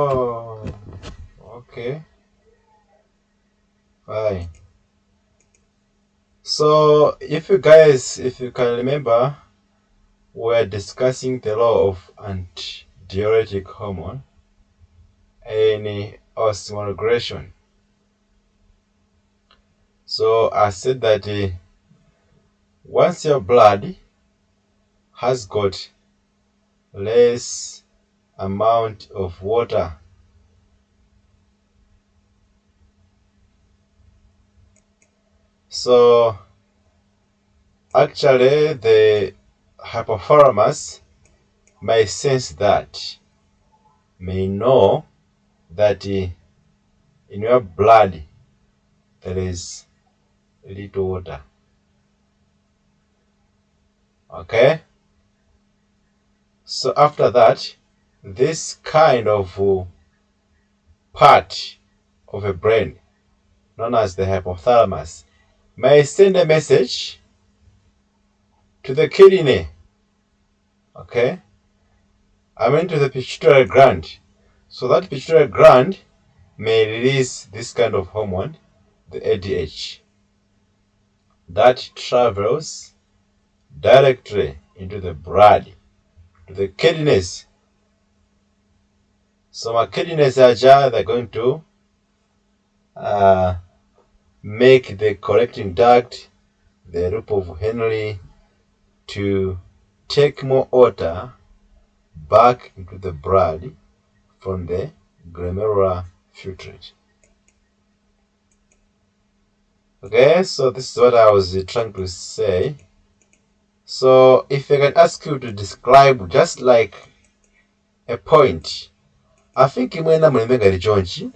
Oh, okay, fine. So if you can remember, we're discussing the law of antidiuretic hormone in osmoregulation. So I said that once your blood has got less amount of water, so actually the hypothalamus may sense that, may know that in your blood there is little water. Okay, so after that, this kind of part of a brain known as the hypothalamus may send a message to the kidney. Okay, I mean to the pituitary gland. So that pituitary gland may release this kind of hormone, the ADH, that travels directly into the blood, to the kidneys. So my kidneys are they're going to make the collecting duct, the loop of Henry, to take more water back into the blood from the glomerular filtrate. Okay, so this is what I was trying to say. So if I can ask you to describe just like a point, I think imwena mulimenga lichonchi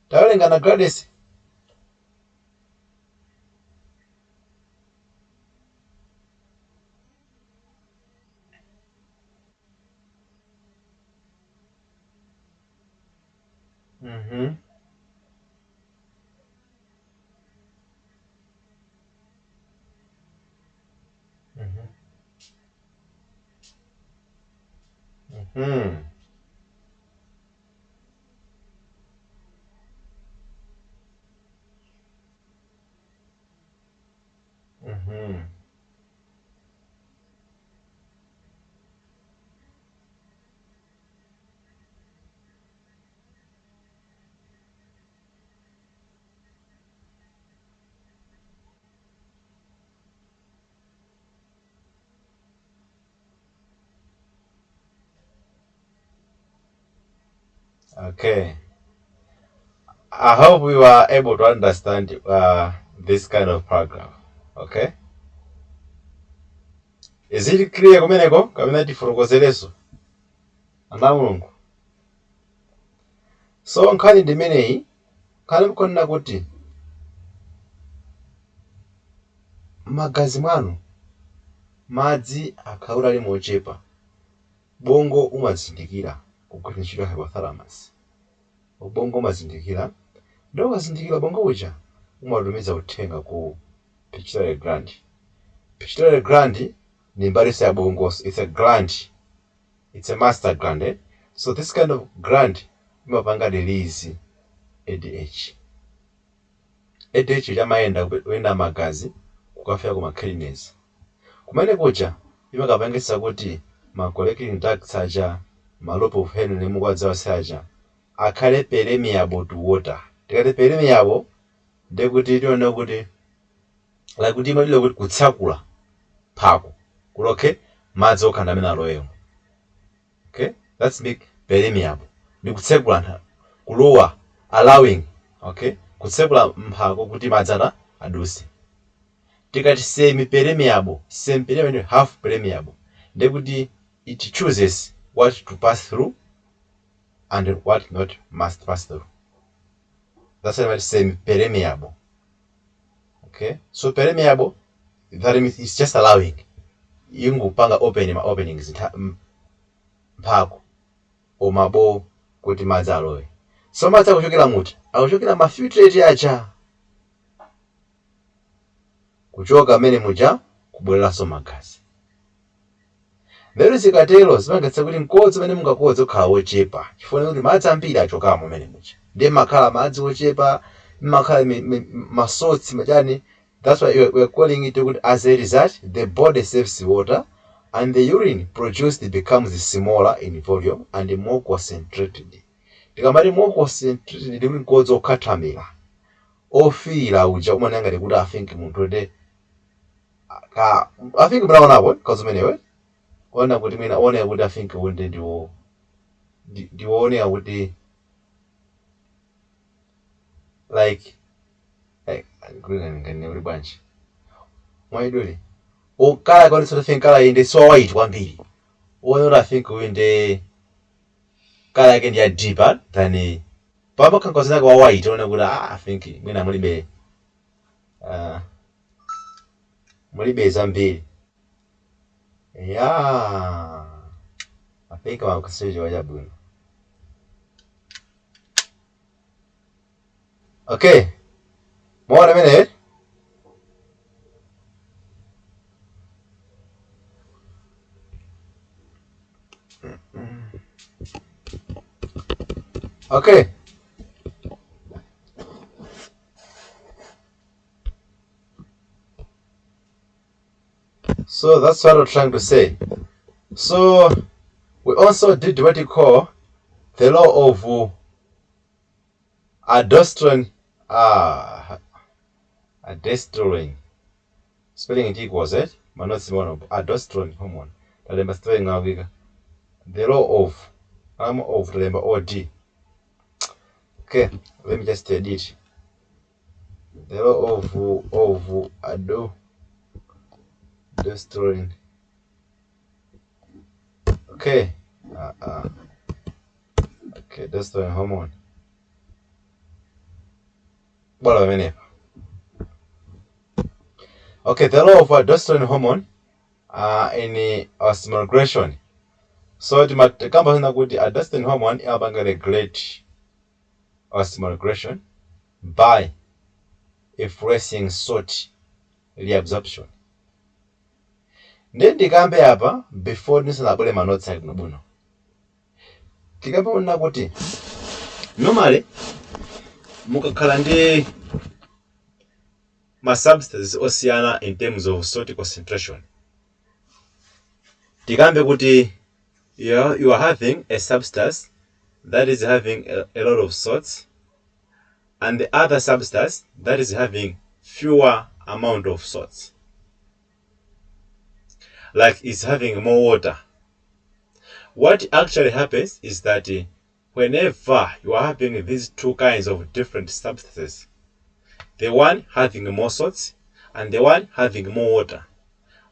tawalengana Gladys. Mm-hmm. Mm-hmm. Mm-hmm. Mm-hmm. Okay. I hope we were able to understand this kind of paragraph. Okay. Is it clear kumeneko kamene tifotokozereso ana mulungu? So nkhani ndimeneyi khale mkonena kuti m'magazi mwanu madzi akhaula ali mochepa, bongo umazindikira kugwira ntchito hypothalamus. Ubongo umazindikira, ndipo ukazindikira bongo uja umatumiza uthenga ku pituitary gland. Pituitary gland ni mbalisa ya bongoso. It's a gland. It's a master gland. Eh? So this kind of gland imapanga release ADH. ADH ijamaenda kuenda magazi kukafika kuma kidneys. Kumene kuja imakapangisa kuti ma collecting ducts aja, ma loop of Henry mukwadza wasaja akhale permeable to water. Tikati permeable ndekuti tione kuti like kuti imalile kuti kutsakula phako kuloke madzi okhanda amene aloyemo. Okay, that's big permeable ni kutsekula kulowa, allowing. Okay, kutsekula mphako kuti madzi aduse. Tikati semi permeable half permeable ndekuti it chooses what to pass through and what not must pass through. That's why it's semi permeable. Okay, so permeable, that means it's just allowing ingupanga openings mphako omabo kuti madzi alowe. So madzi akuchokera muti, akuchokera mafiltrate aja kuchoka amene muja kubwereranso magazi. Ndero zikatero zipangetsa kuti mkodzi umene mungakodze ukhala wochepa chifukwa kuti madzi ambiri achokamo mmene mucha ndiye makhala madzi wochepa makhala masotsi machani. That's why we're calling it as a result the body saves water and the urine produced becomes smaller in volume and more concentrated. Tikamati more concentrated ndi kuti mkodzi okhathamira ofiira uja umananga kuti I think munthu ndi I think mnaonapo cause umenewe ona kuti mwina one kuti I think wonde ndiwone kuti like ngani uri bwanji mwaidole okala kwa sort of think kala inde so white kwambiri one I think wende kala yake ndi deeper than papa kankozana kwa white ona kuti I think mwina mulibe zambiri. Yeah, I think I'm considering what you're doing. Okay, more a minute. Okay. So that's what I'm trying to say. So we also did what you call the law of aldosterone. Aldosterone. Spelling it equals it, but not one of aldosterone hormone. The law of the OD. Okay, let me just edit it. The law of aldosterone. Okay. Okay, aldosterone hormone. What a minute. Okay, the law of aldosterone hormone in osmoregulation. So the company that aldosterone hormone is regulate osmoregulation by influencing salt reabsorption. Then tikambe apa before nisanabole manotsi ali kuno. Tikambe una kuti normally mukakhala ndi ma substances osiyana in terms of salt concentration. Tikambe kuti you are having a substance that is having a lot of salts and the other substance that is having fewer amount of salts. Like it's having more water. What actually happens is that whenever you are having these two kinds of different substances, the one having more salts and the one having more water,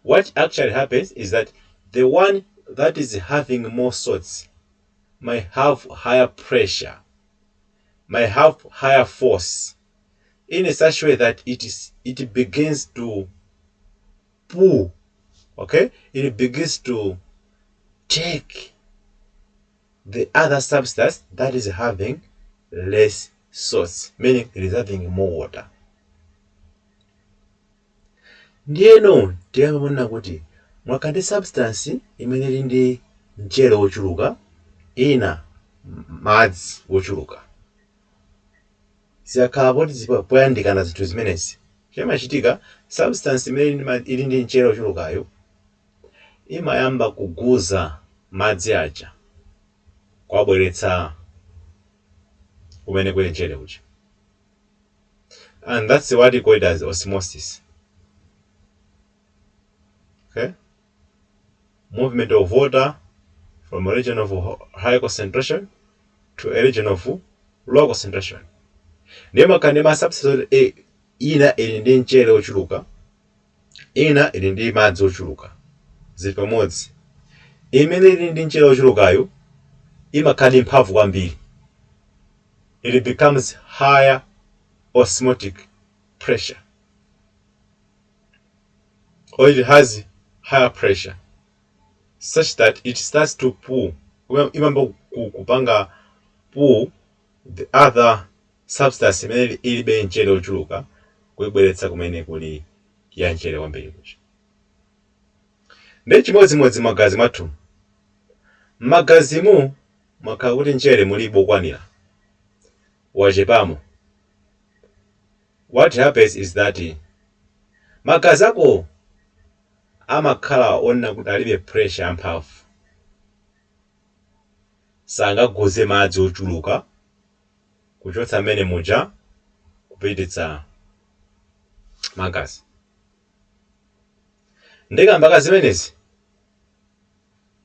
what actually happens is that the one that is having more salts may have higher pressure, may have higher force, in a such way that it begins to pull. Okay, it begins to take the other substance that is having less salts, meaning it is having more water. Ndiyeno tiyamuna kuti mwakande substance imene ili ndi mchere wochuluka ina madzi wochuluka. Siyakhala poti zipoyandikana zinthu zimenezi. Chimachitika substance imene ili ndi mchere wochulukayo imayamba kuguza madzi aja kwabweretsa kumene kuli mchere uja. And that's what we call it as osmosis. Okay? Movement of water from a region of high concentration to a region of low concentration. Nema kanema substance ina ili ndi mchere wochuluka, ina ili ndi madzi wochuluka. Zili pamodzi. Imene ili ndi mchere wochulukayo imakhala mphamvu kwambiri. It becomes higher osmotic pressure. Or it has higher pressure such that it starts to pull. Imamba kupanga pull the other substance imene ilibe mchere wochuluka kuibweretsa kumene kuli ya mchere kwambiri kuja. Ndi chimodzimodzi magazi mwathu. Magazimu mwakhala kuti mchere mulibe okwanira, wachepamo. What happens is that magazi ako amakhala ona kuti alibe pressure amphamvu, sangaguze madzi ochuluka kuchotsa mmene muja kupititsa magazi. Ndikamba zimenezi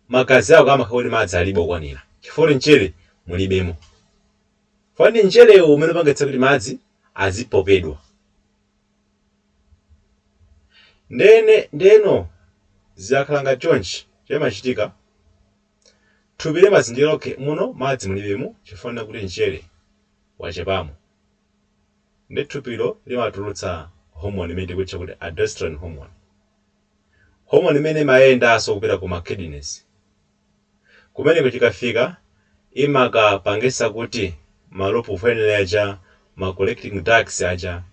magazi ako amakhala kuti madzi alibe okwanira chifukwa mchere mulibemo. Fani mcherewo umene upangetsa kuti madzi azipopedwa. Ndeno zikakhala ngati chonchi chimachitika thupi limazindikira okay muno madzi mulibemo chifukwa kuti mchere wachepamo. Ndi thupilo limatulutsa hormone imene tikutcha kuti aldosterone hormone. Hormone imene imayendanso kupita ku kidneys. Kumene kuchikafika imakapangisa kuti malopo ufenere aja, collecting ducts aja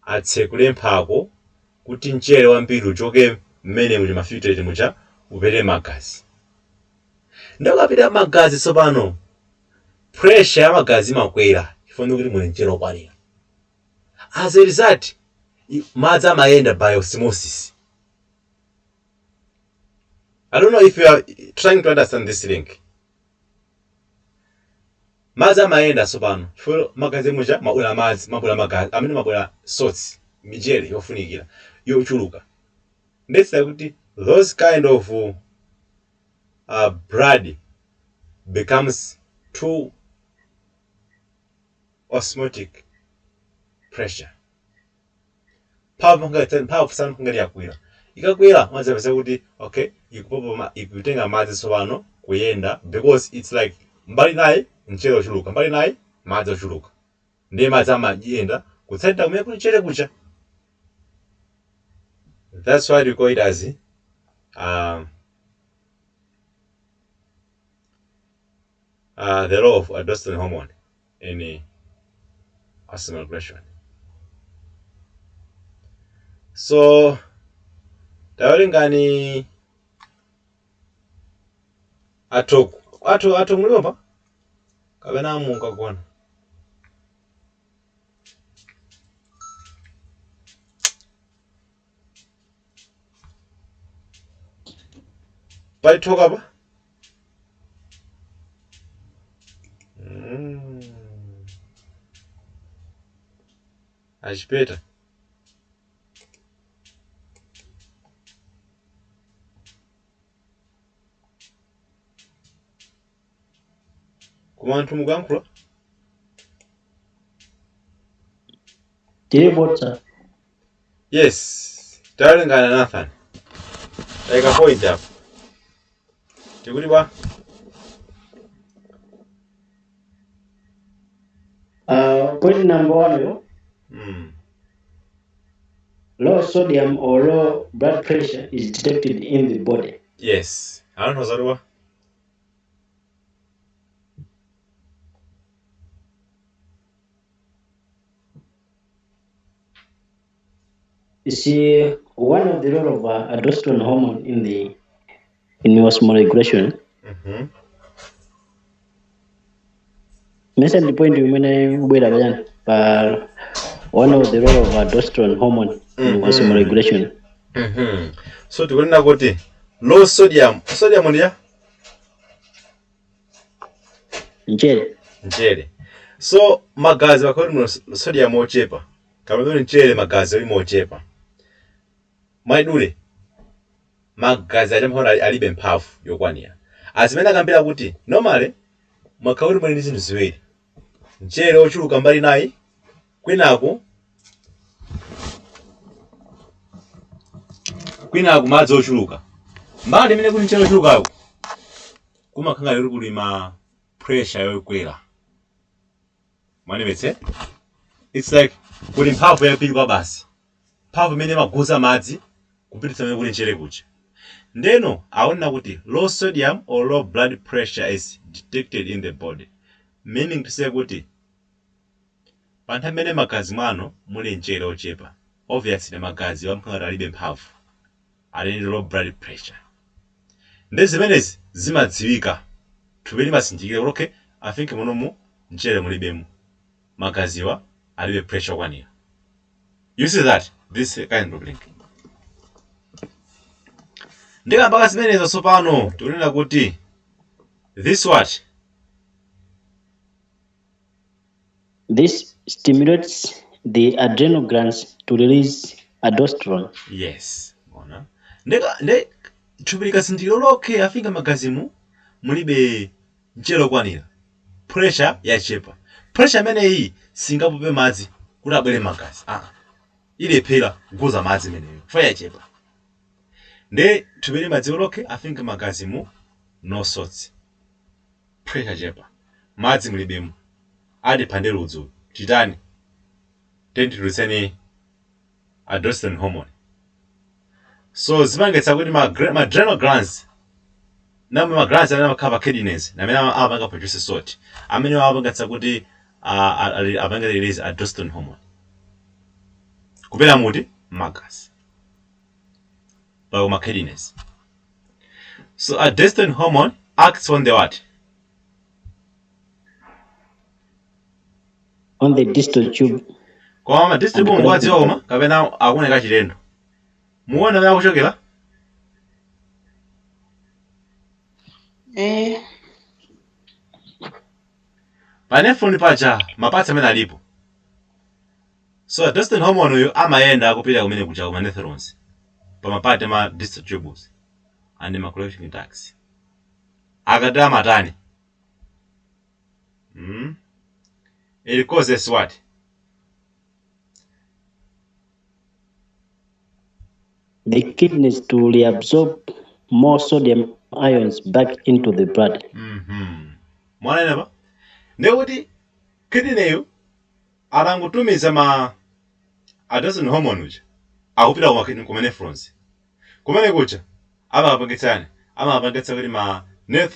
atsekule mphako kuti mchere wambiri uchoke mmene muli mafiltrate muja upite magazi. Ndikapita magazi tsopano pressure ya magazi imakwera chifukwa kuti muli mchere okwanira. As a result, madzi amayenda by osmosis. I don't know if you are trying to understand this link. Madzi amayenda tsopano chifukwa magazi muja mabwera madzi, mabwera magazi amene mabwera salts, michere yofunikira yochuluka. Ndetsa kuti those kind of blood becomes too osmotic pressure. Powerful sana ngati yakwira. Ikakwira mazapeza kuti okay ikupopa ikutenga madzi tsopano kuyenda because it's like mbali naye mchere ochuluka, mbali naye madzi ochuluka. Ndiye madzi amayenda kutsatira kumene kuli mchere kucha. That's why we call it as the law of aldosterone hormone in osmotic regression. So tawalingani atoku muliomba kapena mukagona. Palitoka pa? Achipeta. Kumantu mugankula? Water. Yes. Tawalingana Nathan. Like a point up. Tikuli ba? Point number 1. Low sodium or low blood pressure is detected in the body. Yes. I don't know Zarua. You see, one of the role of aldosterone hormone in osmotic regression. Mention the point you mean one of the role of aldosterone hormone in osmotic regression. So to go kuti low sodium ndia mchere. So magazi wakati sodium ochepa kama mchere magazi ali mochepa maidule magazi ajamhora alibe mphamvu yokwanira. Azimene akambira kuti normally mwakauli muli zinthu ziwiri, mchere ochuluka mbali nayi kwinaku madzi ochuluka. Mbali imene kuli mchere ochulukako kumakhala lero kuli ma pressure yokwera. Mwanimetse? It's like kuli mphamvu yapiri kwa basi. Mphamvu imene maguza madzi kupititsa imene kuli mchere kucha. Ndeno aona kuti low sodium or low blood pressure is detected in the body. Meaning to say kuti pantha imene magazi mwano muli mchere ochepa. Obviously magazi wamkhala alibe mphamvu ali ndi low blood pressure. Ndi zimenezi zimadziwika thupi limasindikira kuti okay, I think munomu mchere mulibemu, magaziwa alibe pressure okwanira. You see that this kind of link. Ndikamba zimenezo tsopano tikunena kuti this what? This stimulates the adrenal glands to release aldosterone. Yes. Ona. Ndeka thupi likasindikira lokhe afika magazimu mulibe mchere okwanira, pressure yachepa. Pressure imeneyi singapope madzi kuti abwere magazi. Ilephera kuguza madzi imeneyo fa yachepa. Nde thupi limadziwa lokhe afika magazimu no sorts. Pressure chepa. Madzi mulibemu. Adi phande ludzu. Titani. Tentiluseni aldosterone hormone. So zimangetsa kuti ma adrenal glands namwe ma glands amene amakhala kidneys namene amapanga produce salt amene apangatsa kuti apanga release aldosterone hormone kupera muti magazi pa ma kidneys. So aldosterone hormone acts on the what? On the distal tube. Koma distal tube ngwadziwa koma kapena akuoneka chilendo. Muona mwa kuchokera? Panefoni paja mapatsi amene alipo. So aldosterone hormone uyu amayenda akupita kumene kucha kuma nephrons pamapati ma distal tubules and ma collecting ducts. Akati amatani. It causes what? The kidneys to reabsorb more sodium ions back into the blood. Mwana neba? Ndekuti kidney arangutumiza ma aldosterone hormone uja akupita kuma nephrons. Kumene kucha amapangitsani amapangitsa kuti ma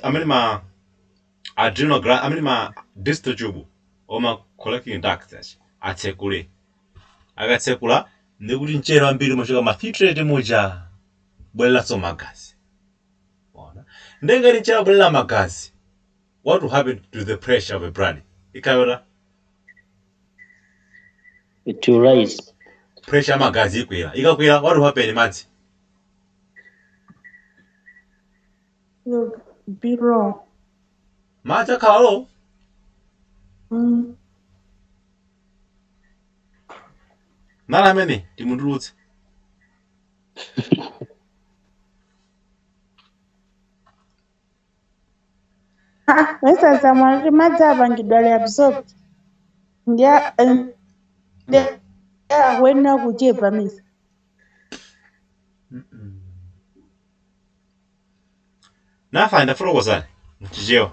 amene ma adrenal gland amene ma distal tube oma collecting ducts atsekule. Akatsekula ndikuti mchere wambiri umachoka ma filtrate muja bwereranso magazi. Ndengati mchere wabwerera magazi, what will happen to the pressure of the blood? Ikayora? It will rise. Pressure magazi ikwera. Ikakwera, what will happen madzi? Will be low. Madzi akhala low? Nala amene timundulutse. Sasa madzi apangidwa reabsorbed. Ndiye akuyenera kuchepa misa. Nafa ndafotokozani mchichewa.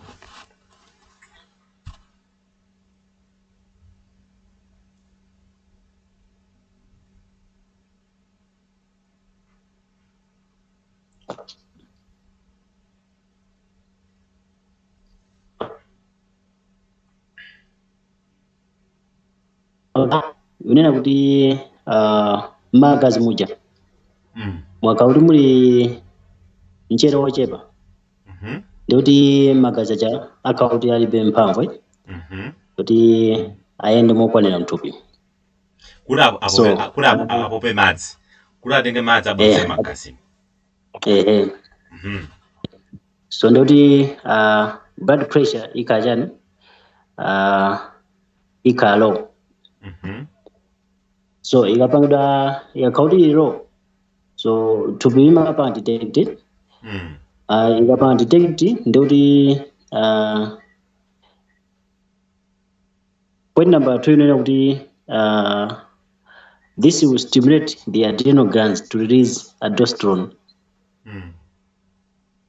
Unena kuti magazi muja mwakauli muli mchere wochepa ndikuti magazi aja akauti alibe mphamvu kuti ayende mokwanira mthupi. Kuti apope madzi. Kuti atenge madzi abweze magazi. So ndikuti blood pressure ikachani ikalo. So ikapangidwa yakauti low, so thupi limapanga detected. Ikapanga detected ndikuti point number 2 inena kuti this will stimulate the adrenal glands to release aldosterone.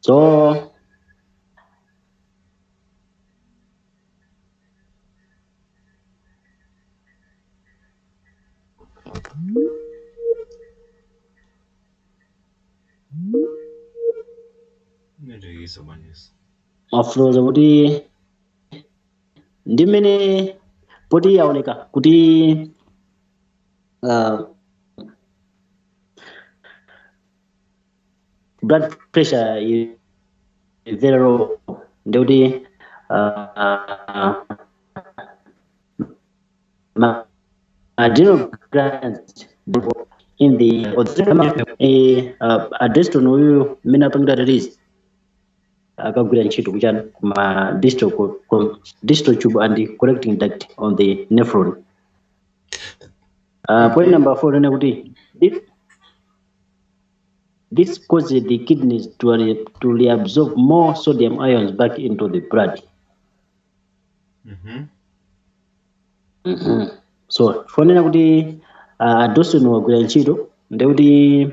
So mafuloza kuti ndimene poti yaoneka kuti blood pressure is very low. Ndeuti adrenal glands in the aldosterone uyu mmene apangira release akagwira ntchito kuchani kuma distal tube and collecting duct on the nephron. Point number 4 lene kuti this causes the kidneys to reabsorb more sodium ions back into the blood. So fonena kuti aldosterone wagwira ntchito ndekuti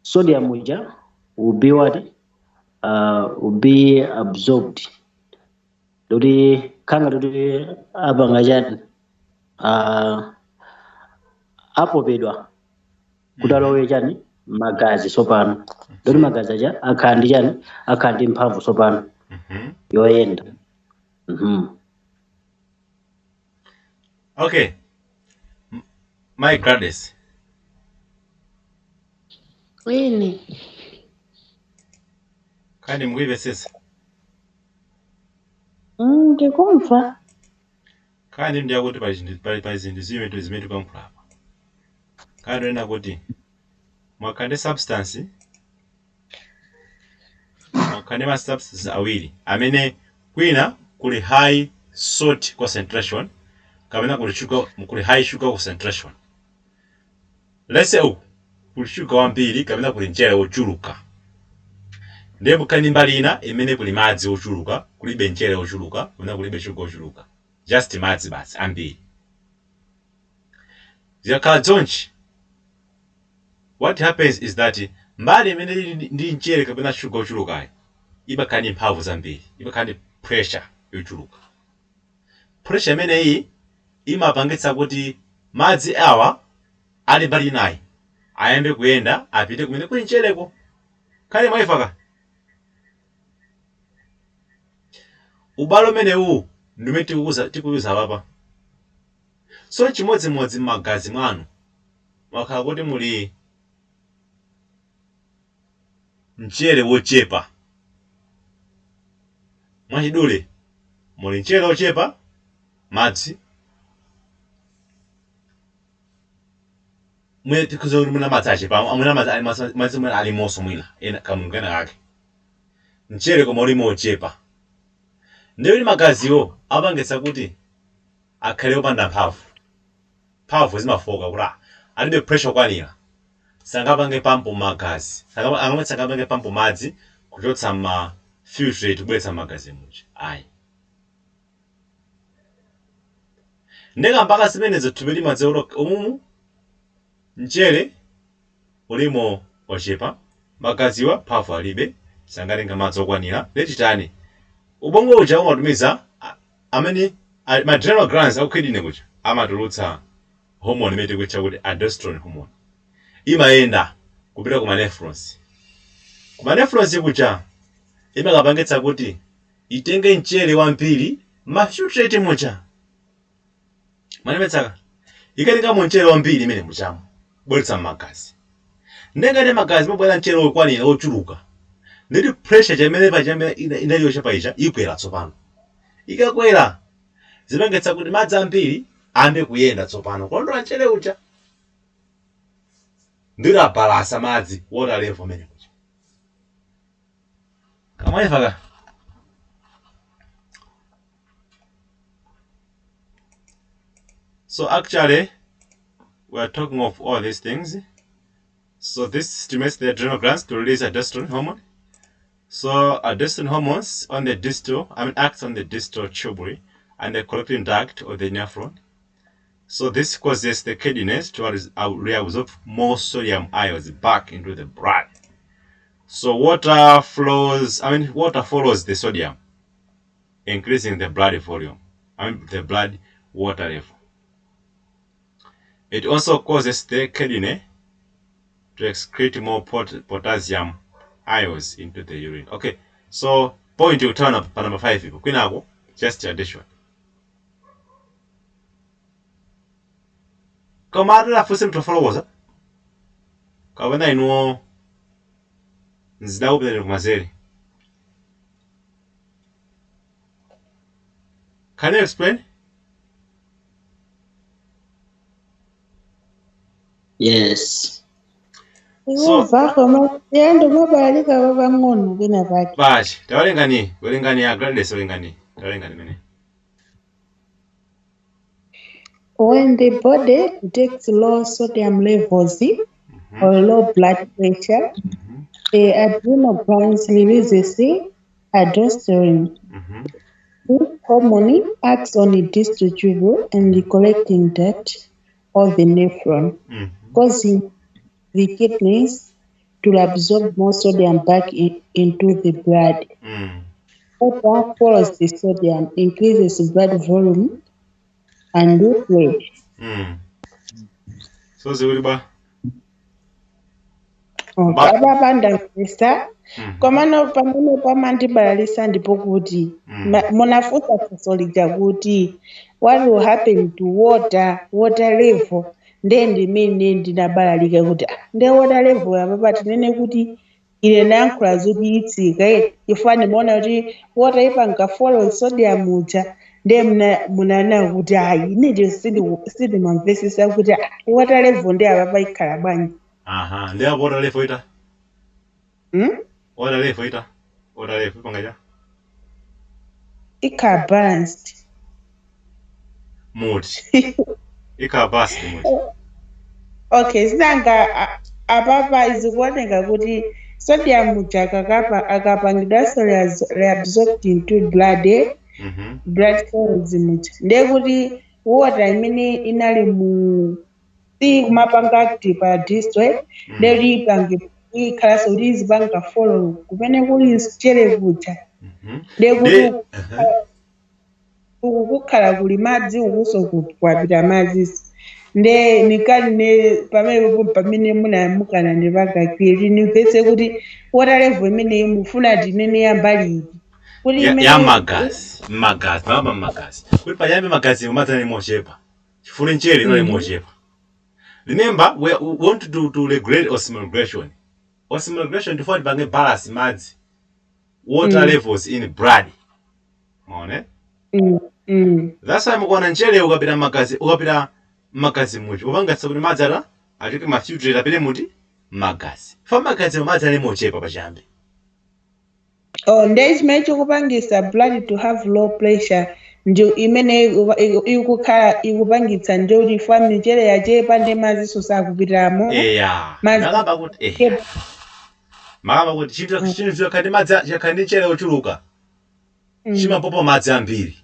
sodium uja will be what will be absorbed. Ndekuti khanga kuti apanga chani apopedwa kuti alowe chani magazi sopano. Ndekuti magazi aja akhala ndi chani akhala ndi mphamvu sopano yoyenda. Okay, my Gladys. Wini. Kandi mwive sisi. Ndikumva. Kandi ndiya kuti pazindu zimwe zimene kankhula apa. Kandi wena kuti mwakande substance mwakande ma substances awiri amene kwina kuli high salt concentration kapena kuli high sugar concentration. Let's say kuli sugar wambiri kapena kuli mchere wochuluka. Ndiye mukani mbali ina imene kuli madzi ochuluka, kulibe mchere ochuluka, kapena kulibe sugar ochuluka. Just madzi basi ambiri. Zikakhala chonchi, what happens is that mbali imene ndi mchere kapena sugar ochulukayo ibakhani mphamvu zambiri, ibakhani pressure yochuluka. Pressure imene iyi imapangitsa kuti madzi awa ali mbali inayi ayambe kuyenda apite kumene kuli mchereko. Kale mwaifaka ubalo umene uwu ndimene tikuuza papa. So chimodzimodzi m'magazi mwanu mwakhala kuti muli mchere wochepa, mwachidule muli mchere wochepa madzi mwe tikuzori muna madzi achepa amuna madzi mwe ali moso mwina ena kamungana kake mchere koma uli mochepa. Ndiyo magaziwo apangitsa kuti akhale opanda mphamvu zimafoka kuti alibe pressure kwanira sangapange pampo magazi sangapange pampo madzi kuchotsa ma filtrate kubweretsa magazi muja ayi. Ndeka mpaka zimenezo tupeli madzi umumu mchere ulimo ochepa magaziwa mphamvu alibe sangatenga madzi okwanira lechitani ubongo uja umatumiza amene ma adrenal glands akukidine kuja amatulutsa hormone imene tikutcha kuti aldosterone hormone imayenda kupita kuma nephrons. Kuma nephrons kuja imakapangitsa kuti itenge mchere wambiri mafiltrate muja manepetsaka ikatenga mchere wambiri imene muchamo bweretsa magazi. Ndengati magazi mabwera mchere wokwanira ochuluka nditi pressure chamene pachame inaliyocha paija ikwera tsopano. Ikakwera zimangitsa kuti madzi ambiri ambe kuyenda tsopano kondola mchere uja ndira abalasa madzi water level amene kuja. Kamaifaka so actually we are talking of all these things. So this stimulates the adrenal glands to release aldosterone hormone. So aldosterone hormones on the acts on the distal tubule and the collecting duct of the nephron. So this causes the kidneys to reabsorb more sodium ions back into the blood. So water follows the sodium, increasing the blood volume, the blood water level. It also causes the kidney to excrete more potassium ions into the urine. Okay, so point you turn up number 5 people. Kwinako, just addition. Kama atala fusi mtofolowoza. kapena inuwo nzidakupitani kumazere. Can you explain? Yes. Ikumva koma yando mabalika babang'ono kena pake. Bachi, tawalengani ya gradless walengani mene. When the body detects low sodium levels or low blood pressure, the adrenal glands releases aldosterone. This hormone acts on the distal tubule and collecting dirt or the nephron, causing the kidneys to absorb more sodium back into the blood. Water follows the sodium, increases blood volume and weight. So ziwiliba. Okay, abapandamisa komano pamene pamandibalalisa ndipo kuti munafunsa funso lija kuti what will happen to water level nde ndimene ndinabalalika kuti nde water level apapa tinene kuti ine nayankhula zoti itsika ifuna ndimaona kuti water ipanga follow sodium uja nde munanena kuti ayi inejo sindimamvesesa kuti water level nde apapa ikhala bwanji. Aha, ndia water level ita? Water level ita? Water level pangaja? Ika balanced. Mood. Ika balanced mood. Okay, sinanga apapa izikuoneka kuti sodium akapangidwa reabsorbed into blood cells mucha ndiye kuti water imene inali mu kumapanga active pa distal ndiye ipange ikhalanso kuti izipanga follow kumene kuli mchere kucha ndiye kuti kukhala kuli madzi ukunso kwapita madzi nde nikali ne pamene munamukana ndipakakiri nimvetse kuti water level imene mufuna tinene yambali kuti ya magazi mama magazi kuti payambe magazi umatani mochepa chifuna mchere inole mochepa. Remember, we want to regulate osmoregulation. Osmoregulation default bange balance madzi water levels in blood. Mone? That's why mukwana mchere ukapita magazi muchi upangatsa kuti madzi ala achoke mafiltrate apite muti magazi fa magazi madzi ali mochepa pachambe. Nde chimene chikupangisa blood to have low pressure ndio imene ikukhala ikupangitsa ndio kuti fa michere yachepa ndi madzi sakupitamo. Makamba kuti chinthu chakati madzi chakati mchere ochuluka chimapopa madzi ambiri.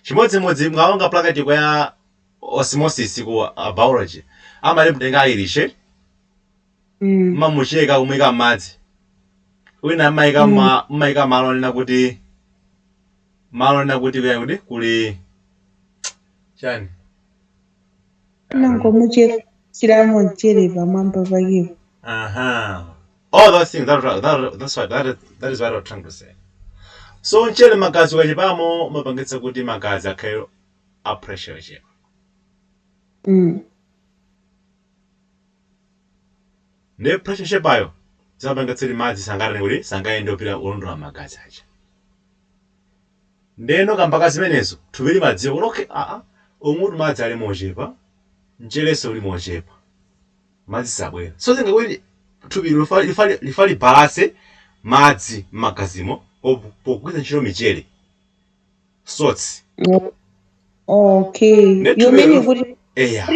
Chimodzimodzi mwaonga plakati kwa osmosis ku biology amali mtenga irishe mamucheka kumwika madzi wina maika malo nena kuti kuli chani nango mucheka chiramo mchere pamwamba pakipo. All those things that is what I'm trying to say. So mchere magazi ukachepamo mapangitsa kuti magazi akhale a pressure chepa. Ne pressure chepayo zapangitsira madzi sangana kuti sangaende opita ulondola magazi acha. Ndeno kambaka zimenezo tubiri madziwo kuti okay umutu madzi ali mochepa mchereso uli mochepa madzi sabwera. So zinga kuti tubiri lifali balance madzi magazimo pogwiza ntchito michere salts. Okay, you mean kuti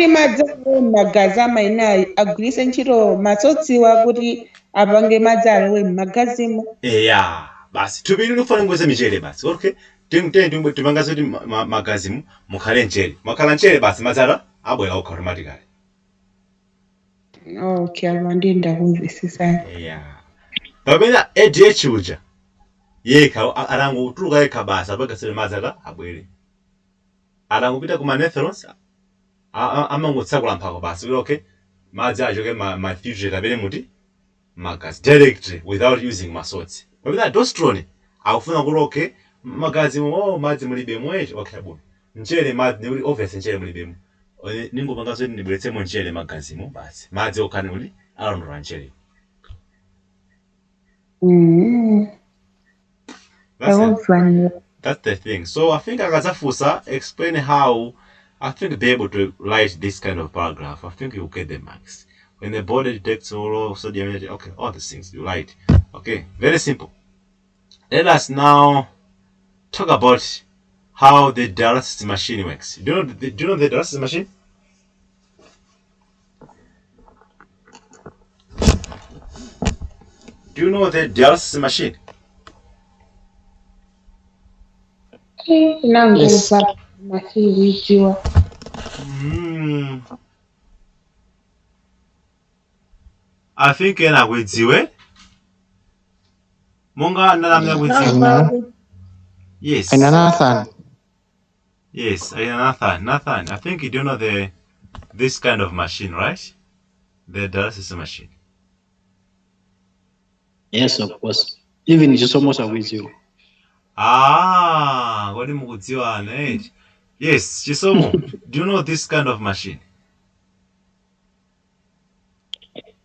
madzi magazi amaina agwirise ntchito masotsiwa kuti apange madzi alowe m'magazimo. Basi tubiri lufana ngweze michere basi. Okay, timangazo kuti magazimu mukhale mchere makhala mchere basi madzi abwera okha automatically. Okay, alwandi ndakumvisisa. Pamene ADH uja yekha arangotuluka yekha basi apagasire madzi abwere. Arangopita kuma nephrons amangotsakula mphako basi kuti okay madzi achoke mafiltrate apite muti magazi directly without using masalts. Pamene aldosterone akufuna kuti okay magazi madzi mulibe mwecho okay bwana mchere madzi nekuti obviously mchere mulibemo ningopanga zoti ndibweretsemo mchere magazimo basi madzi okhani kuti alondora mchere. That's the thing. So I think Akazafusa explain how I think be able to write this kind of paragraph. I think you'll get the marks. When the body detects oral sodium, okay, all these things you write. Okay, very simple. Let us now talk about how the dialysis machine works. Do you know the dialysis machine? Do you know the dialysis machine? Yes. I think enakwidziwe monga ndalamya kwidziwe. Yes. Nathan. Yes, Nathan. I think you do know this kind of machine, right? The dialysis machine. Yes, of course. Even Chisomo with you. Kwani mukudziwana eti. Yes, Chisomo. Do you know this kind of machine?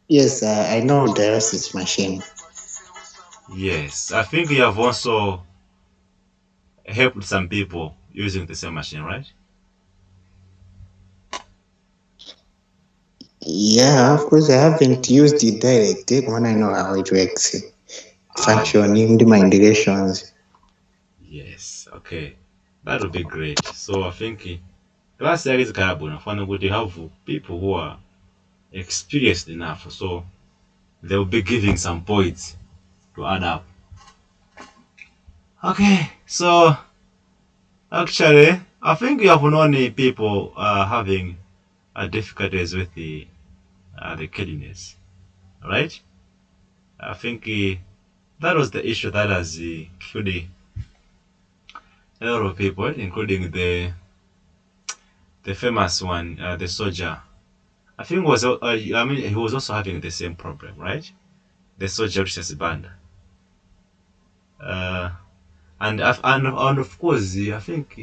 Yes, I know dialysis machine. Yes, I think you have also helped some people using the same machine, right? Yeah, of course, I haven't used it directly when I know how it works. Functioning, my indications. Yes, okay. That would be great. So I think class series carbon would have people who are experienced enough, so they will be giving some points to add up. Okay, so actually, I think you have known people having difficulties with the kidneys, right? I think that was the issue that has killed a lot of people, including the famous one, the soldier. I think he was also having the same problem, right? The soldier Richard Band. And of course, I think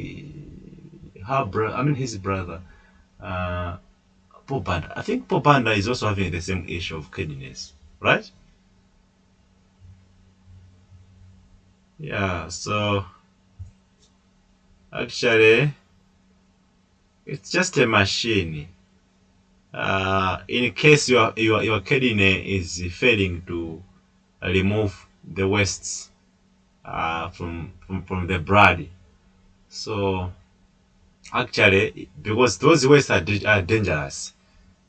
his brother, Popanda. I think Popanda is also having the same issue of kidneys, right? Yeah. So actually, it's just a machine. In case your kidney is failing to remove the wastes from the blood, so actually, because those wastes are dangerous,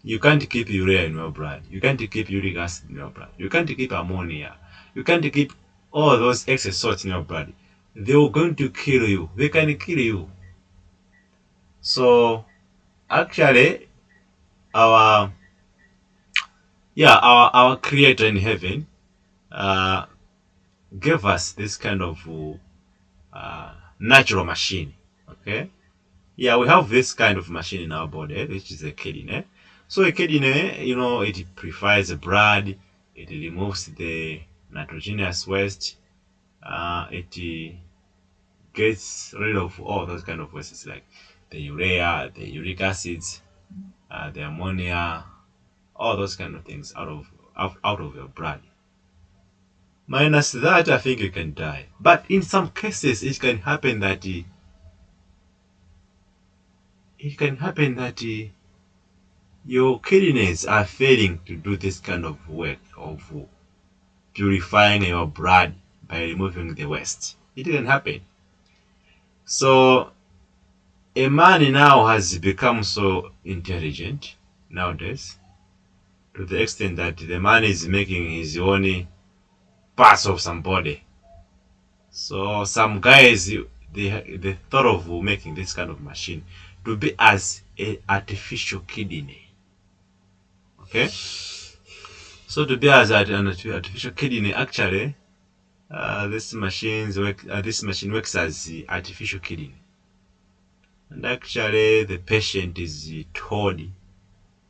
you can't keep urea in your blood, you can't keep uric acid in your blood, you can't keep ammonia, you can't keep all those excess salts in your blood. They are going to kill you. They can kill you. So actually, our creator in heaven gave us this kind of natural machine. Okay. Yeah, we have this kind of machine in our body, which is a kidney. So a kidney, it purifies the blood, it removes the nitrogenous waste, it gets rid of all those kind of wastes like the urea, the uric acids, the ammonia, all those kind of things out of your blood. Minus that, I think you can die. But in some cases, it can happen that your kidneys are failing to do this kind of work of purifying your blood by removing the waste. It can happen. So a man now has become so intelligent nowadays to the extent that the man is making his own parts of somebody. So some guys they thought of making this kind of machine to be as an artificial kidney. Okay, so to be as an artificial kidney, actually, this machine works as the artificial kidney, and actually the patient is told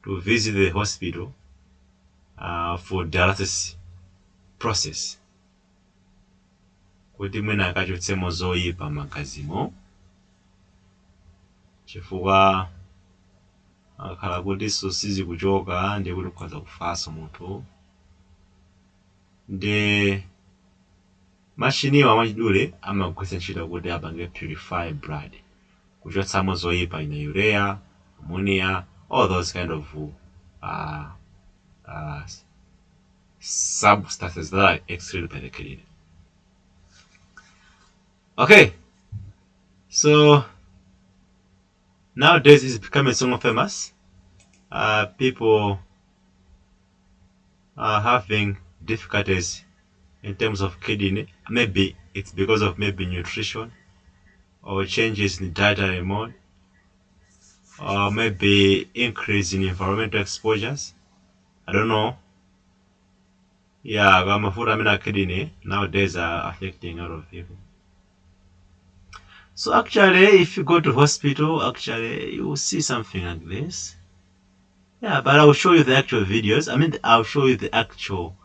to visit the hospital for dialysis process. Kuti mwina akachotsemo zoyipa magazimo chifukwa akhala kuti sizi kuchoka ndi kuti ukhoza kufanso munthu. Ndi mashiniwa mwachidule amagwiritsa ntchito kuti apange purify blood, kuchotsamo zoyipa ine urea, ammonia, all those kind of substances that are excreted by the kidney. Okay, so nowadays it's becoming so famous. People are having difficulties in terms of kidney. Maybe it's because of nutrition or changes in dietary mode, or maybe increase in environmental exposures. I don't know. Yeah, mafuta amena kidney nowadays are affecting a lot of people. So actually, if you go to hospital, actually you will see something like this. Yeah, but I will show you the actual videos. I mean, I'll show you the actual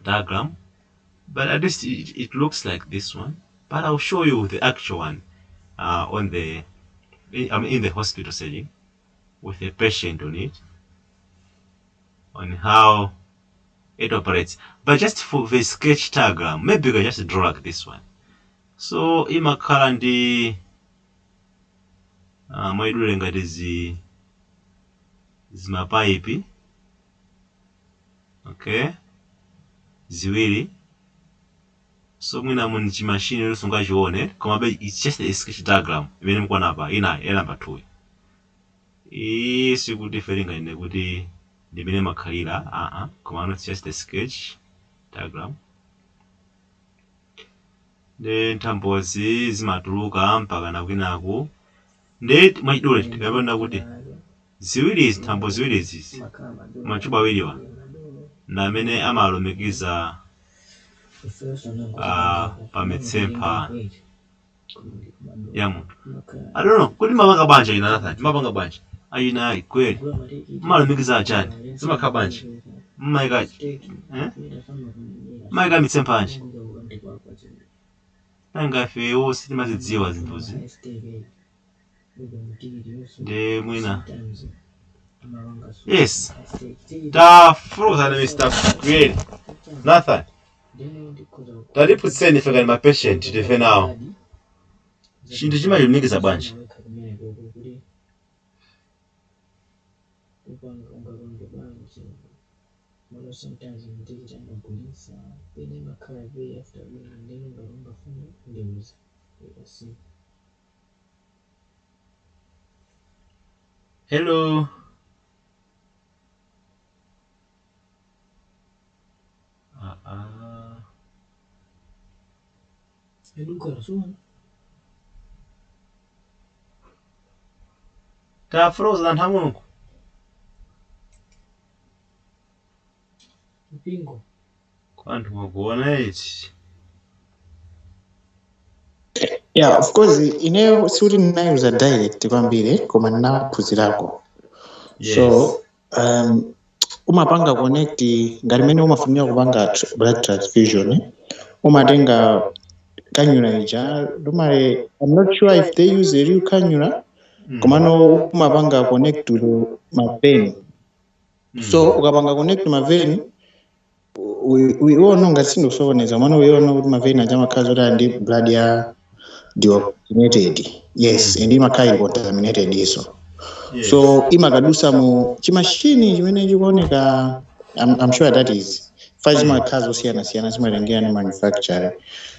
diagram. But at least it looks like this one. But I'll show you the actual one in the hospital setting with a patient on it, on how it operates. But just for the sketch diagram, maybe you can just draw like this one. So imakhala ndi mwaidule ngati zimapaipi, okay, ziwiri. So mwina muni chimashini lusunga chione, koma it's just a sketch diagram imene mkuona apa ina number 2. Isi kuti feringa ine kuti ndimene makhalira, koma it's just a sketch diagram. Ndi nthambozi zimatuluka mpaka nakwinaku. Ndi mwachidule tikapenda kuti ziwiri nthambo ziwiri izi machuba awiriwa na amene amalumikiza pamitsempha ya munthu. I don't know kuti mapanga banja ina Nathan, mapanga banja ayina kweli malumikiza achani zimakhala banja mmaika mitsempha anje nangafe wonse timazidziwa zinthuzi. Ndi mwina yes tafroza na Mr. Kweli Nathan talipuseni fekani mapatient tife nawo chinthu chimalumikiza banja. Hello. Tafroza na ntamunku mpingo kwantu mwakuona ichi. Yeah, of course ineyo sikuti ndinayuza direct kwambiri koma ndinaphunzirako. So umapanga connect ngati mene umafunira kupanga blood transfusion, umatenga cannula ija normally I'm not sure if they use a real cannula, komano umapanga connect to my vein. So ukapanga connect to my vein uiona ngati sindosokoneza mwana uiona kuti my vein aja makhala zoti ndi blood ya deoxygenated. Yes, and imakhala contaminated iso. So imakadusa mu chimashini chimene chikuoneka, I'm sure that is fazima kazo siyana zimalengera ni manufacturer.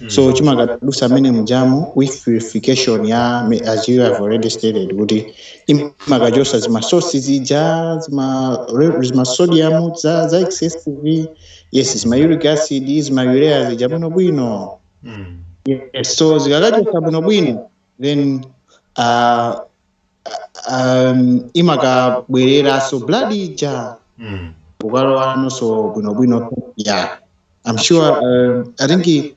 So chimakadusa mene mujamo with purification ya as you have already stated kuti imakajosa zima sources zija zima sodium za excessive, yes, zima uric acid zima urea zija bwino. Yes, so zikakajosa bwino then imakabwerera so blood ija ukalowa so bwino. Yeah, I'm sure I think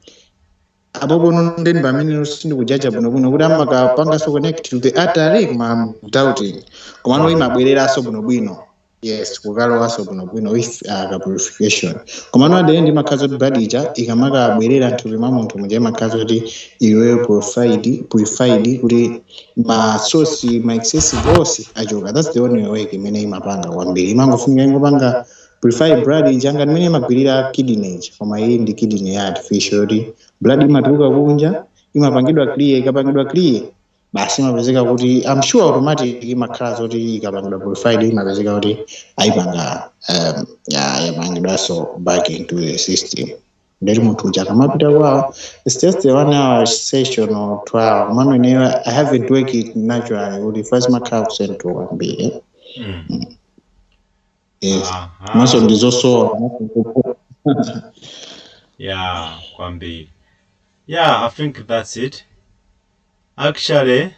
abobono ndeni bamene sindi kujaja bwino kuti amakapanga so connect to the artery, I'm doubting komano imabwerera so bwino. yes kukalowaso bwinobwino with ka purification komano at the end imakhaza kuti blood ija ikamakabwerera mthupi mwa munthu muja imakhaza kuti iweyo purified kuti ma source ma excessive onse achoka. That's the only way imene imapanga kwambiri imangofunika ingopanga purify blood ija ngati imene imagwirira kidney koma iyi ndi kidney ya artificial kuti blood imatuluka kunja imapangidwa clear ikapangidwa clear basi imapezeka kuti I'm sure automatic imakhala zoti ikapangidwa purified imapezeka kuti ayipanga yapangidwaso back into the system. Ndeti munthu uja akamapita kwawo it's just a 1 hour session or 2 hour komano ineyo I haven't worked it naturally kuti first makhala kusentro kwambiri yes maso ndizosowa yeah kwambiri. Yeah, I think that's it. Actually,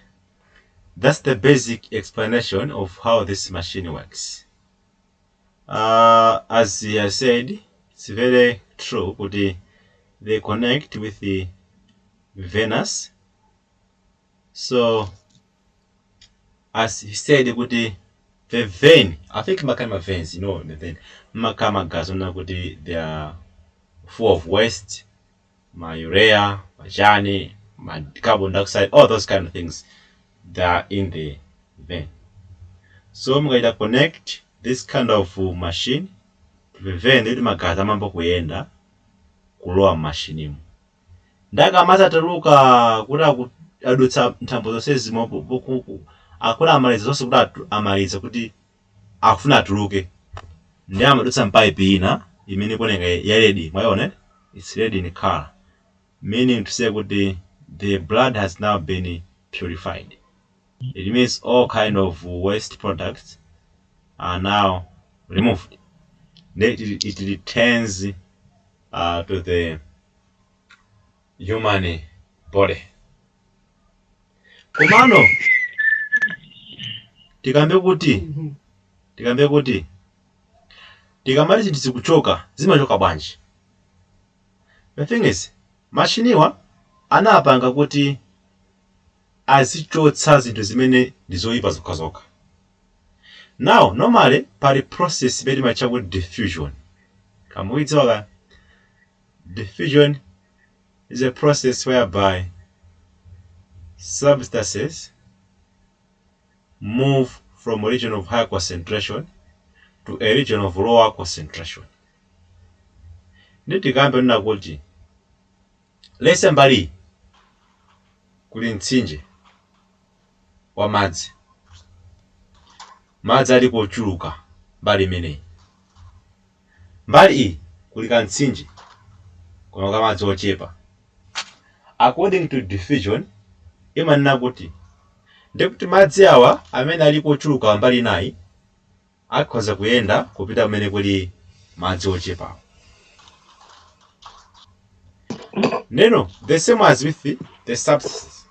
that's the basic explanation of how this machine works. As I said, it's very true. They connect with the venous. So, as he said, the vein, I think makama veins, the vein, makama gazona, they are full of waste, my urea, my journey, my carbon dioxide, all those kind of things that are in the vein. So I'm going to connect this kind of machine to the vein ili magazi mambo kuyenda kulowa machine. Ndaga mazataluka kuti adutsa nthambo zonse zimopo akula amaliza zonse kuti amaliza kuti akufuna atuluke. Ndi amadutsa mpipe ina imene kuoneka ya red, mwaona? It's red in color. Meaning to say the blood has now been purified. It means all kind of waste products are now removed. It returns to the human body. Komano tikambe kuti tikamali zinthu zikuchoka zimachoka bwanji. The thing is, machiniwa anapanga kuti azichotsa zinthu zimene ndizoyipa zokhazoka. Now, normally, pali process very much with diffusion. Kamuidziwa diffusion is a process whereby substances move from a region of high concentration to a region of lower concentration. Nditikambe nina kuti lese mbali kuli mtsinje wa madzi ali kochuluka mbali imeneyi. Mbali iyi kuli kamtsinje koma kamadzi ochepa. According to diffusion imanena kuti ndikuti madzi awa amene ali kochuluka mbali inayi akhoza kuyenda kupita kumene kuli madzi ochepa. Neno, the same as with the substances.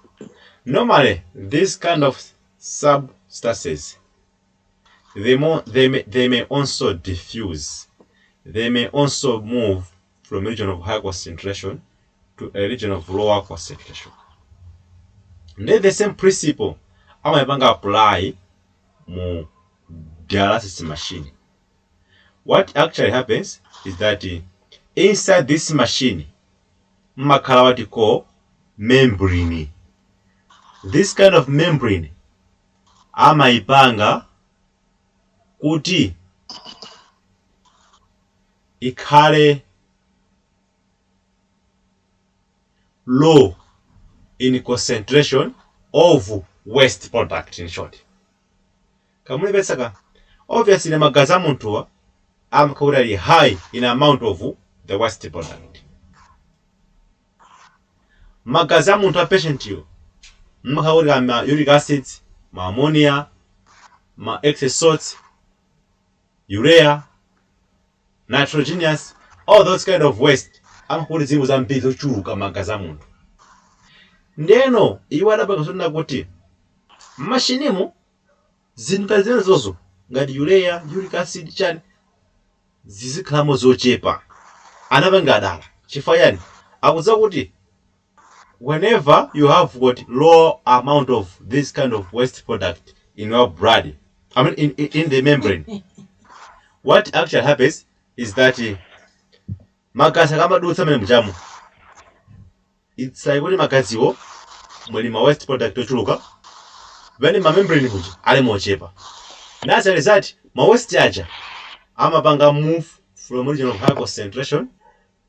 Normally, these kind of substances, they may also diffuse. They may also move from a region of high concentration to a region of lower concentration. Then the same principle amayipanga apply mu dialysis machine. What actually happens is that inside this machine, makhala what you call membrane. This kind of membrane amayipanga kuti ikhale low in concentration of waste product, in short. Kamulipesaka, obviously magazi amunthuwa amakhala high in amount of the waste product. Magazi amunthu a patient yo mmakhala ma uric acid, ma ammonia, ma excess salts, urea, nitrogenous, all those kind of waste amakhala zinthu zambiri zochuluka magazi amunthu. Ndeno iwo adapanga zonena kuti mmashinimo zinthu zimenezozo ngati urea, uric acid chani zizikhalamo zochepa. Anapanga adala chifukwa yani akudziwa kuti whenever you have got low amount of this kind of waste product in your blood, I mean in the membrane, what actually happens is that magazi akamadutsa mene muchamu, it's like kuti magaziwo muli ma waste product ochuluka pamene mamembrane kuja ali mochepa. As a result, ma waste aja amapanga move from a region of high concentration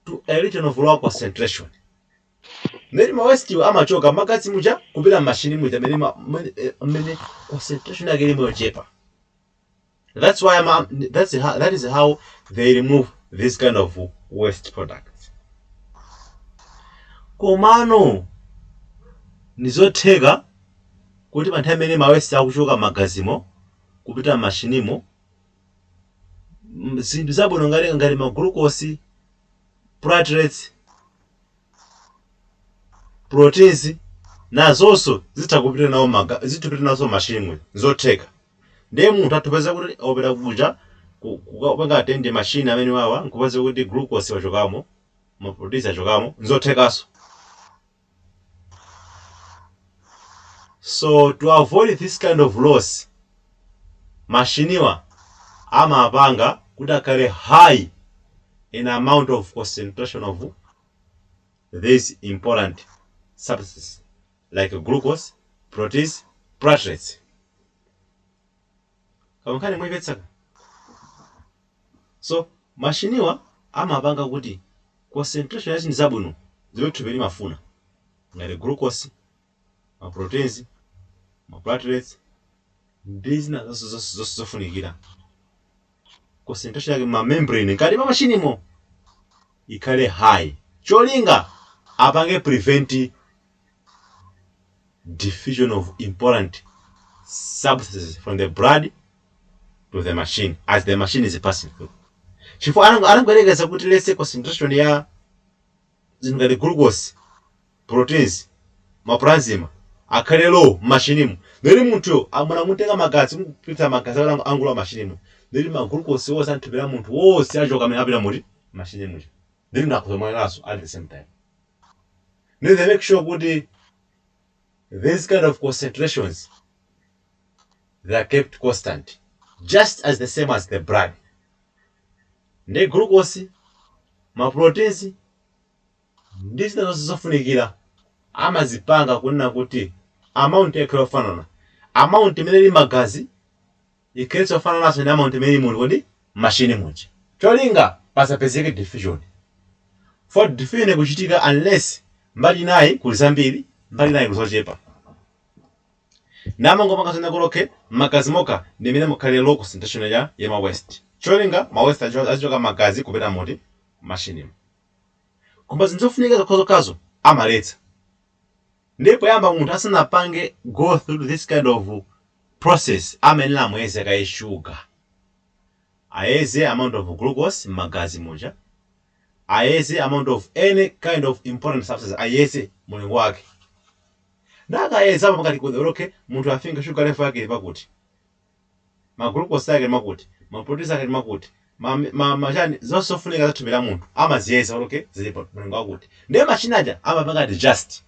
to a region of low concentration. Then ma waste iwo amachoka magazi muja kupita machine muja mene concentration yake ili mochepa. That's why that is how they remove this kind of waste products. Komano nizotheka kuti pa nthawi imene ma waste akuchoka magazimo kupita mashinimo, zinthu zabwino ngati ma glucose, platelets, proteins nazonso zitapita nazo mashinimo zotheka. Ndiye munthu atapeza kuti opita kuja kupanga atende machine amene wawa nkupeza kuti glucose wachokamo, ma proteins achokamo, nzothekaso. So to avoid this kind of loss, machiniwa amapanga kuti akhale high in amount of concentration of these important substances like glucose, proteins, platelets. Kamkhani mwimvetsaka. So machiniwa amapanga kuti concentration ya zinthu zabwino zimene thupi limafuna ngati glucose, ma proteins, ma platelets, these nazo zofunikira. Concentration yake ma membrane ngati pa machinimo ikhale high. Cholinga apange prevent diffusion of important substances from the blood to the machine as the machine is passing through. Chifukwa anangoyerekeza kuti lese concentration ya zinthu ngati glucose, proteins, maplasma akhale low machinimo. Then munthu munamutenga magazi kupita magazi angula machinimo. Then ma glucose wose antipera munthu wose achoka amene apita muti machinimo. Then nakuzomwanaso at the same time. Then they make sure kuti these kind of concentrations they are kept constant, just as the same as the blood. The glucose, ma proteins, ndizina zonse zofunikira amazipanga kunena kuti amount yake yofanana, amount imene ili magazi ikhetsa yofananaso ndi amount imene ili muli kodi machine muja. Cholinga pasapezeke diffusion. For diffusion kuchitika unless mbali nayi kuli zambiri, mbali nayi kuli zochepa. Namangopanga zina kuloke magazi moka ndi imene mukhale low concentration ya ma waste. Cholinga ma waste achoka magazi kupita muti machine. Koma zinthu zofunika zokhazo amaletsa. Ndipo yamba munthu asanapange go through this kind of process amene amuyeze kaye sugar. Ayeze amount of glucose magazi moja. Ayeze amount of any kind of important substance ayeze mulingo wake. Ndakayeza pakati kuderoke munthu afinga sugar level yake pakuti. Ma glucose yake makuti, ma proteins yake makuti. Majani zonse zofunika zathumira munthu amaziyeza okay zilipo mulingo wakuti. Ndiye machine aja amapanga adjust.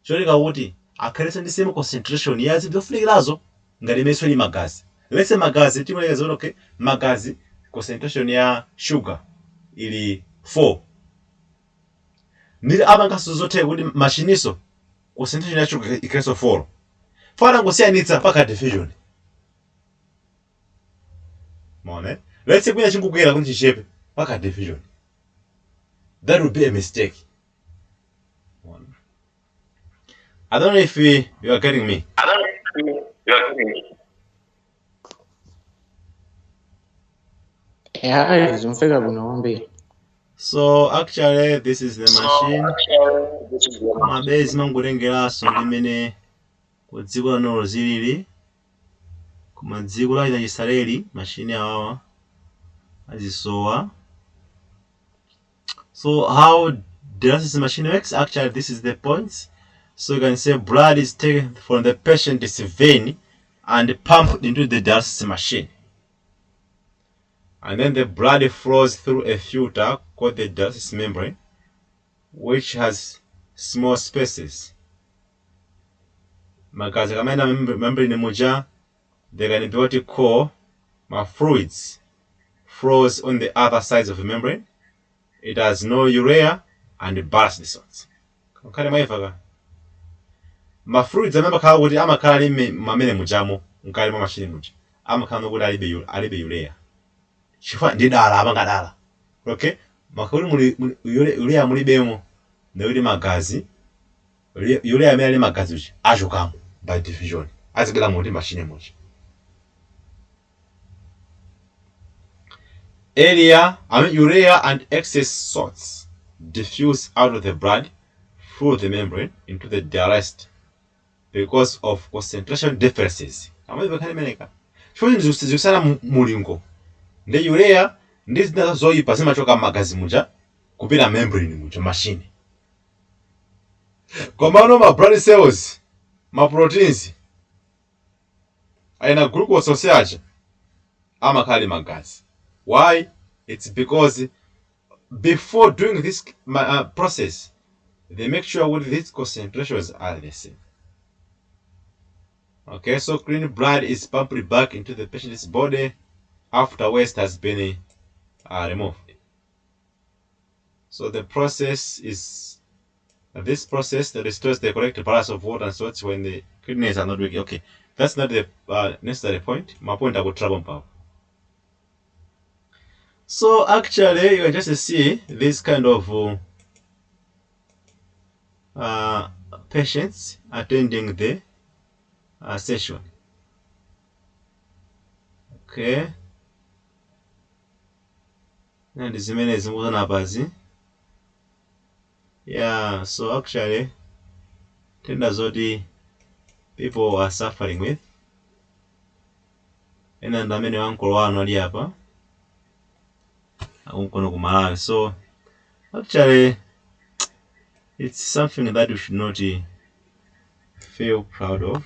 Cholinga kuti akhalese ndi same concentration ya zinthu zofunikirazo ngati meso ili magazi. Lese magazi timulekeza kuti okay magazi concentration ya sugar ili 4. Ndili apangaso zotheka kuti machiniso concentration ya sugar ikhalenso 4. Fana ngosiyanitsa paka diffusion. Mone? Let's say kwina chingugwera kuti chichepe paka diffusion. That would be a mistake. Mone? I don't know if you are getting me. Yeah, zimfika kunombe. So actually this is the machine. Mabezi mangulengeraso limene kudziko lano zilili. Kuma dziko la Israeli machine awawa azisowa. So how dialysis machine works? Actually this is the points. So you can say blood is taken from the patient's vein and pumped into the dialysis machine. And then the blood flows through a filter called the dialysis membrane, which has small spaces. Magazi kamaenda membrane moja, they can be what you call my fluids flows on the other sides of the membrane. It has no urea and ballast salts. Kale mwaifaka. Ma fluids amakhala kuti amakhala ali mamene mujamo mkali mwa machine muja. Amakhala kuti alibe urea. Chifukwa ndi dala apangadala. Okay? Makuli urea mulibemo ndikuti magazi urea amene ali magazi uchi achokamo by diffusion. Azibwera muti machine muja. Urea and excess salts diffuse out of the blood through the membrane into the diarrhea because of concentration differences. Zikusana mulingo. Ndi urea ndi zina zoyipa zimachoka magazi muja kupita membrane muja machine. Komano ma blood cells, ma proteins aina glucose osyacha amakhala magazi. Why? It's because before doing this process, they make sure that these concentrations are the same. Okay, so clean blood is pumped back into the patient's body after waste has been removed. So the process is this process that restores the correct balance of water and salts when the kidneys are not working. Okay, that's not the necessary point. My point I would trouble power. So actually, you can just see this kind of patients attending the session. Okay. And this is yeah, so actually tenders zoti people are suffering with. And then many uncle one ali hapa. So actually it's something that we should not feel proud of.